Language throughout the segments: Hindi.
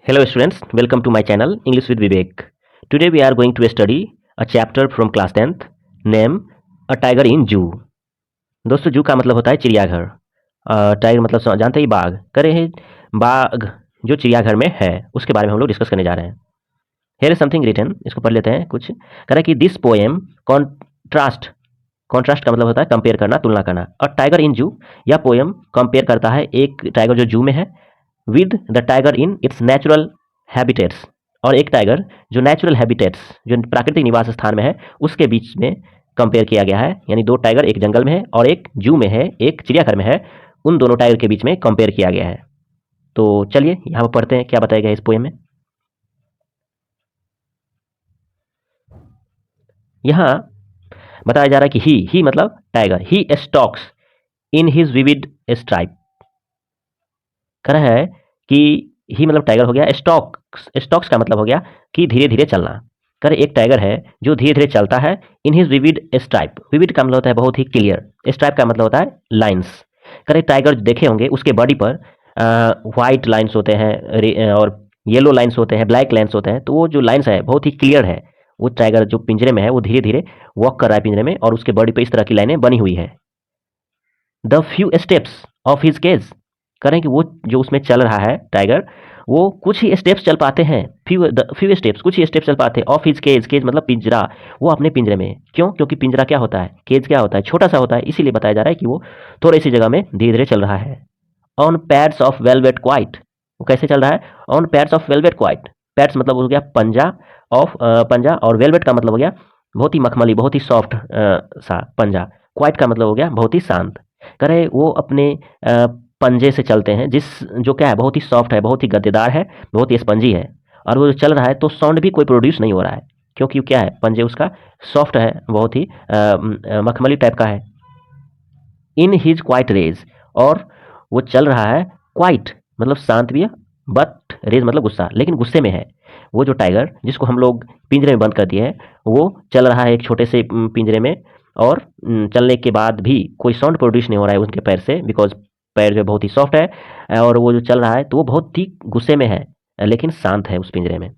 Hello students, welcome to my channel English with Vivek. Today we are going to study a chapter from class 10th name A Tiger in Zoo. दोस्तों जू का मतलब होता है चिड़ियाघर। टाइगर मतलब जानते ही बाघ करे हैं। बाघ जो चिड़ियाघर में है उसके बारे में हम लोग डिस्कस करने जा रहे हैं। Here is something written, इसको पढ़ लेते हैं। कुछ कह रहा है कि दिस पोएम कॉन्ट्रास्ट कॉन्ट्रास्ट का मतलब होता है कंपेयर करना, तुलना करना। अ टाइगर इन जू, यह पोएम कंपेयर करता है एक टाइगर जो जू में है with the tiger in its natural habitats, और एक टाइगर जो नेचुरल हैबिटेट्स जो प्राकृतिक निवास स्थान में है उसके बीच में कंपेयर किया गया है। यानी दो टाइगर एक जंगल में है और एक जू में है, एक चिड़ियाघर में है, उन दोनों टाइगर के बीच में कंपेयर किया गया है। तो चलिए यहाँ पर पढ़ते हैं क्या बताया गया इस पोएम में। यहाँ बताया जा रहा है कि ही मतलब tiger, he stocks in his vivid stripe. कह रहा है कि ही मतलब टाइगर हो गया, स्टॉक्स स्टॉक्स का मतलब हो गया कि धीरे धीरे चलना। कर एक टाइगर है जो धीरे धीरे चलता है in his vivid stripe. Vivid का मतलब होता है बहुत ही क्लियर, स्ट्राइप का मतलब होता है लाइंस। कर एक टाइगर देखे होंगे उसके बॉडी पर व्हाइट लाइंस होते हैं और येलो लाइंस होते हैं, ब्लैक लाइंस होते हैं। तो वो जो लाइंस है बहुत ही क्लियर है। वो टाइगर जो पिंजरे में है वो धीरे धीरे वॉक कर रहा है पिंजरे में और उसके बॉडी पर इस तरह की लाइनें बनी हुई है। The few steps of his cage, करें कि वो जो उसमें चल रहा है टाइगर, वो कुछ ही स्टेप्स चल पाते हैं। फ्यू स्टेप्स, कुछ ही स्टेप्स चल पाते हैं। ऑफ हिज केज, केज मतलब पिंजरा, वो अपने पिंजरे में। क्यों? क्योंकि पिंजरा क्या होता है, केज क्या होता है, छोटा सा होता है, इसीलिए बताया जा रहा है कि वो थोड़ी सी जगह में धीरे धीरे चल रहा है। On pads of velvet quite, वो कैसे चल रहा है? On pads of velvet quite. Pads मतलब हो गया पंजा, ऑफ पंजा, और वेलवेट का मतलब हो गया बहुत ही मखमली, बहुत ही सॉफ्ट सा पंजा। क्वाइट का मतलब हो गया बहुत ही शांत। करे वो अपने पंजे से चलते हैं, जिस जो क्या है बहुत ही सॉफ्ट है, बहुत ही गद्देदार है, बहुत ही स्पंजी है। और वो जो चल रहा है तो साउंड भी कोई प्रोड्यूस नहीं हो रहा है, क्योंकि क्या है, पंजे उसका सॉफ्ट है, बहुत ही मखमली टाइप का है। इन हिज क्वाइट रेज, और वो चल रहा है क्वाइट मतलब शांत भी है, बट रेज मतलब गुस्सा, लेकिन गुस्से में है। वो जो टाइगर जिसको हम लोग पिंजरे में बंद कर दिए हैं वो चल रहा है एक छोटे से पिंजरे में, और चलने के बाद भी कोई साउंड प्रोड्यूस नहीं हो रहा है उनके पैर से, बिकॉज पैर जो बहुत ही सॉफ्ट है। और वो जो चल रहा है तो वो बहुत ही गुस्से में है, लेकिन शांत है उस पिंजरे में।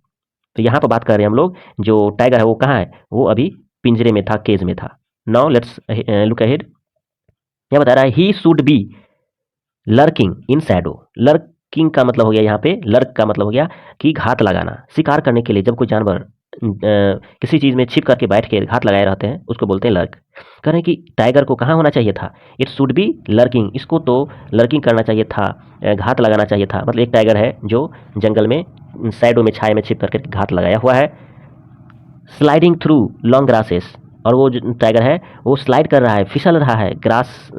तो यहाँ पर बात कर रहे हैं हम लोग, जो टाइगर है वो कहाँ है? वो अभी पिंजरे में था, केज में था। Now let's look ahead. क्या बता रहा है? He should be lurking in Shadow. Lurking का मतलब हो गया यहाँ पे, लर्क का मतलब हो गया कि घात लगाना, शिकार करने के लिए। जब कोई जानवर किसी चीज़ में छिप करके बैठ के घात लगाए रहते हैं उसको बोलते हैं लर्क। कह रहे हैं कि टाइगर को कहाँ होना चाहिए था? इट शुड बी लर्किंग, इसको तो लर्किंग करना चाहिए था, घात लगाना चाहिए था। मतलब एक टाइगर है जो जंगल में शैडो में, छाया में छिप करके घात लगाया हुआ है। स्लाइडिंग थ्रू लॉन्ग ग्रासेस, और वो जो टाइगर है वो स्लाइड कर रहा है, फिसल रहा है ग्रास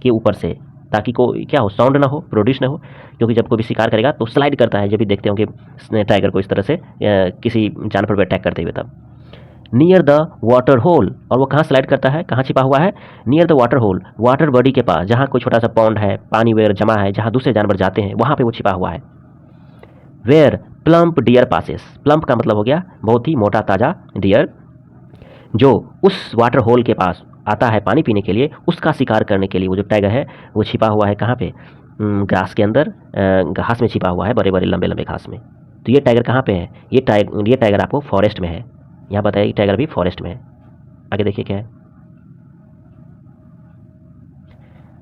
के ऊपर से, ताकि कोई क्या हो, साउंड ना हो, प्रोड्यूस ना हो। क्योंकि जब कोई भी शिकार करेगा तो स्लाइड करता है, जब भी देखते होंगे टाइगर को इस तरह से किसी जानवर पर अटैक करते हुए तब। नियर द वाटर होल, और वो कहाँ स्लाइड करता है, कहाँ छिपा हुआ है? Near the water hole, water body के पास, जहाँ कोई छोटा सा पॉन्ड है, पानी वगैरह जमा है, जहाँ दूसरे जानवर जाते हैं वहाँ पे वो छिपा हुआ है। Where plump deer passes, plump का मतलब हो गया बहुत ही मोटा ताजा डियर, जो उस वाटर होल के पास आता है पानी पीने के लिए, उसका शिकार करने के लिए वो जो टाइगर है वो छिपा हुआ है कहाँ पे? ग्रास के अंदर, घास में छिपा हुआ है, बड़े बड़े लंबे लंबे घास में। तो ये टाइगर कहाँ पे है? ये टाइगर आपको फॉरेस्ट में है। यहाँ बताया टाइगर भी फॉरेस्ट में है। आगे देखिए क्या है,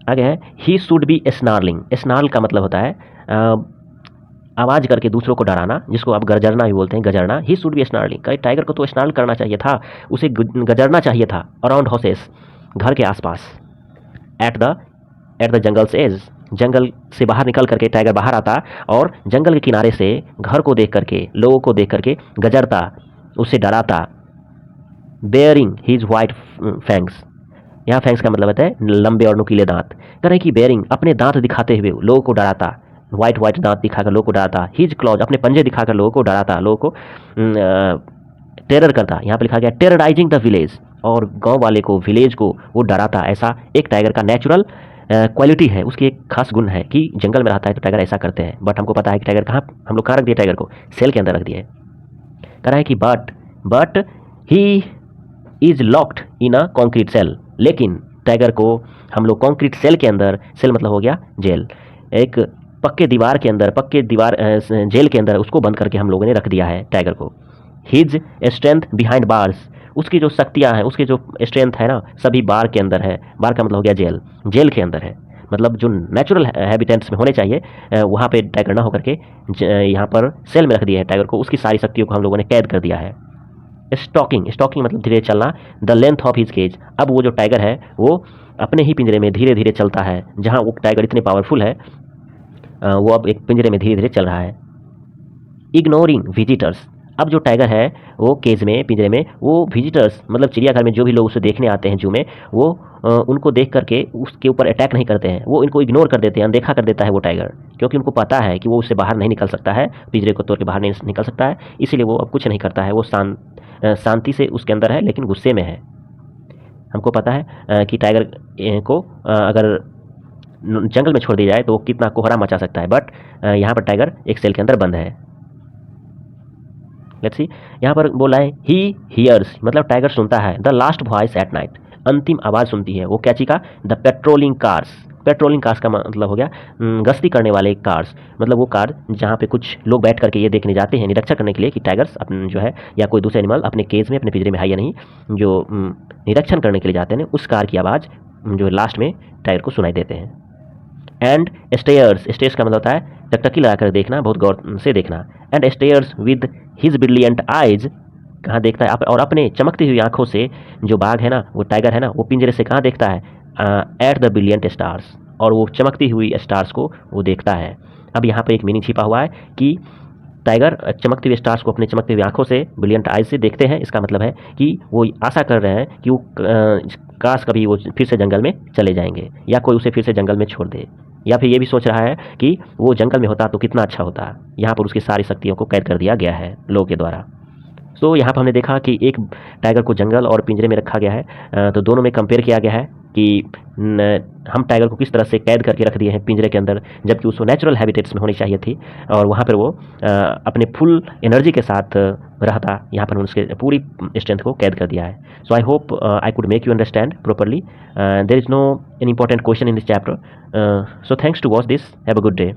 आगे है ही शुड बी स्नार्लिंग। स्नार्ल का मतलब होता है आवाज़ करके दूसरों को डराना, जिसको आप गरजरना भी बोलते हैं, गजरना। ही शुड बी स्नार्लिंग, कहीं टाइगर को तो स्नार्ल करना चाहिए था, उसे गजरना चाहिए था। अराउंड हाउसेस, घर के आसपास। एट द जंगल्स एज, जंगल से बाहर निकल करके टाइगर बाहर आता और जंगल के किनारे से घर को देख करके, लोगों को देख करके गजरता, उससे डराता। बेयरिंग हिज वाइट फैंग्स, यहाँ फैंग्स का मतलब होता है लंबे और नुकीले दांत। कह रहे हैं कि बेयरिंग अपने दांत दिखाते हुए लोगों को डराता, व्हाइट व्हाइट दांत दिखाकर लोगों को डराता। हिज क्लॉज, अपने पंजे दिखाकर लोगों को डराता, लोगों को टेरर करता। यहाँ पे लिखा गया टेरराइजिंग द विलेज, और गांव वाले को, विलेज को वो डराता। ऐसा एक टाइगर का नेचुरल क्वालिटी है, उसकी एक खास गुण है कि जंगल में रहता है तो टाइगर ऐसा करते हैं। बट हमको पता है कि टाइगर कहाँ, हम लोग कहाँ रख दिए टाइगर को? सेल के अंदर रख दिए। कह रहा है कि but he is locked in a concrete cell, लेकिन टाइगर को हम लोग कॉन्क्रीट सेल के अंदर, सेल मतलब हो गया जेल, एक पक्के दीवार के अंदर, पक्के दीवार जेल के अंदर उसको बंद करके हम लोगों ने रख दिया है टाइगर को। हिज स्ट्रेंथ बिहाइंड बार्स, उसकी जो शक्तियाँ हैं, उसकी जो स्ट्रेंथ है ना, सभी बार के अंदर है। बार का मतलब हो गया जेल, जेल के अंदर है। मतलब जो नेचुरल हैबिटेट्स में होने चाहिए वहाँ पे टाइगर ना होकर के यहाँ पर सेल में रख दिया है टाइगर को। उसकी सारी शक्तियों को हम लोगों ने कैद कर दिया है। स्टॉकिंग, स्टॉकिंग मतलब धीरे चलना। The length of his cage, अब वो जो टाइगर है वो अपने ही पिंजरे में धीरे धीरे चलता है। जहाँ वो टाइगर इतने पावरफुल है वो अब एक पिंजरे में धीरे धीरे चल रहा है। इग्नोरिंग विजिटर्स, अब जो टाइगर है वो केज में, पिंजरे में, वो विजिटर्स मतलब चिड़ियाघर में जो भी लोग उसे देखने आते हैं जू में, वो उनको देख करके उसके ऊपर अटैक नहीं करते हैं। वो इनको इग्नोर कर देते हैं, अनदेखा कर देता है वो टाइगर, क्योंकि उनको पता है कि वो उससे बाहर नहीं निकल सकता है, पिंजरे को तोड़ के बाहर नहीं निकल सकता है। इसीलिए वो अब कुछ नहीं करता है। वो शांति से उसके अंदर है, लेकिन गुस्से में है। हमको पता है कि टाइगर को अगर जंगल में छोड़ दिया जाए तो वो कितना कोहरा मचा सकता है, बट यहाँ पर टाइगर एक सेल के अंदर बंद है। लेट्स सी, यहाँ पर बोला है ही हियर्स, मतलब टाइगर सुनता है, the last voice at night, अंतिम आवाज़ सुनती है वो क्या चीज़ का, the patrolling cars. Patrolling cars का मतलब हो गया गश्ती करने वाले कार्स, मतलब वो कार जहाँ पे कुछ लोग बैठ करके ये देखने जाते हैं, निरीक्षण करने के लिए कि टाइगर्स अपने जो है या कोई दूसरे एनिमल अपने केज में, अपने पिंजरे में है या नहीं, जो निरीक्षण करने के लिए जाते हैं, उस कार की आवाज़ जो लास्ट में टाइगर को सुनाई देते हैं। एंड स्टेयर्स, स्टेयर्स का मतलब होता है टकटकी लगाकर देखना, बहुत गौर से देखना। And stairs with his brilliant eyes, कहाँ देखता है और अपने चमकती हुई आंखों से, जो बाघ है ना, वो टाइगर है ना, वो पिंजरे से कहाँ देखता है, एट द ब्रिलियंट स्टार्स, और वो चमकती हुई स्टार्स को वो देखता है। अब यहाँ पर एक मीनिंग छिपा हुआ है कि टाइगर चमकती हुई स्टार्स को अपने चमकती हुई आंखों से, ब्रिलियंट आइज से देखते हैं। इसका मतलब है कि वो आशा कर रहे हैं कि वो काश कभी वो फिर से जंगल में चले जाएंगे, या कोई उसे फिर से जंगल में छोड़ दे, या फिर ये भी सोच रहा है कि वो जंगल में होता तो कितना अच्छा होता। यहाँ पर उसकी सारी शक्तियों को कैद कर दिया गया है लोगों के द्वारा। तो यहाँ पर हमने देखा कि एक टाइगर को जंगल और पिंजरे में रखा गया है, तो दोनों में कंपेयर किया गया है कि हम टाइगर को किस तरह से कैद करके रख दिए हैं पिंजरे के अंदर, जबकि उसको नेचुरल हैबिटेट्स में होनी चाहिए थी, और वहाँ पर वो अपने फुल एनर्जी के साथ रहता। यहाँ पर उसके पूरी स्ट्रेंथ को कैद कर दिया है। So I hope I could make you understand properly. There is no an important question in this chapter. So thanks to watch this. Have a good day.